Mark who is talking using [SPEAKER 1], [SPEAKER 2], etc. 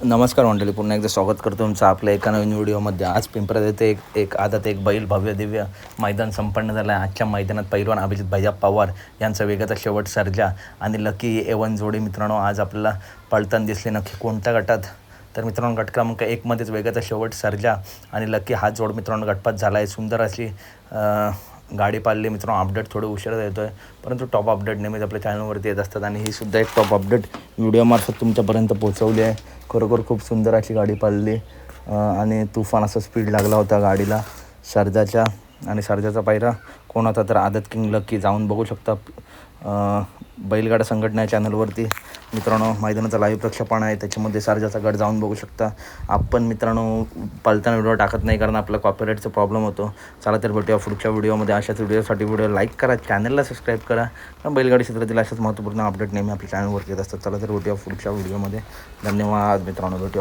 [SPEAKER 1] नमस्कार मंडळी, पुन्हा एकदा स्वागत करतो तुमचं आपल्या एका नवीन व्हिडिओमध्ये. आज पिंपऱ्यात येथे एक आदत एक बैल भव्य दिव्य मैदान संपन्न झालं आहे. आजच्या मैदानात पैलवान अभिजित भैया पवार यांचा वेगाचा शेवट सर्जा आणि लकी एवन जोडी मित्रांनो आज आपल्याला पळताना दिसले. नक्की कोणत्या गटात? तर मित्रांनो गट क्रमांक 1मध्येच वेगाचा शेवट सर्जा आणि लकी हा जोड मित्रांनो गटपात झाला आहे. सुंदर अशी गाडी पाळली मित्रांनो. अपडेट थोडं उशिरा येतो आहे, परंतु टॉप अपडेट नेहमीच आपल्या चॅनलवरती येत असतात आणि ही सुद्धा एक टॉप अपडेट व्हिडिओमार्फत तुमच्यापर्यंत पोहोचवली आहे. खरोखर खूप सुंदर अशी गाडी पाळली आणि तुफान असा स्पीड लागला होता गाडीला सर्जाच्या. आणि सर्जाचा पायरा कोण होता तर आदत किंग लकी. जाऊन बघू शकता बैलगाडा संघटना चॅनलवरती मित्रांनो. मैदानाचा लाईव्ह प्रक्षेपण आहे, त्याच्यामध्ये सर्जाचा गट जाऊन बघू शकता. आपण मित्रांनो पळताना व्हिडिओ टाकत नाही कारण आपला कॉपीराईटचा प्रॉब्लेम होतो. चला तर भेटूया पुढच्या व्हिडिओमध्ये. अशाच व्हिडिओसाठी व्हिडिओ लाईक करा, चॅनलला सबस्क्राईब करा. बैलगाडी क्षेत्रातील अशाच महत्त्वपूर्ण अपडेट नेहमी आपल्या चॅनलवरती येत असतात. चला तर भेटूया पुढच्या व्हिडिओमध्ये. धन्यवाद मित्रांनो, भेटूया.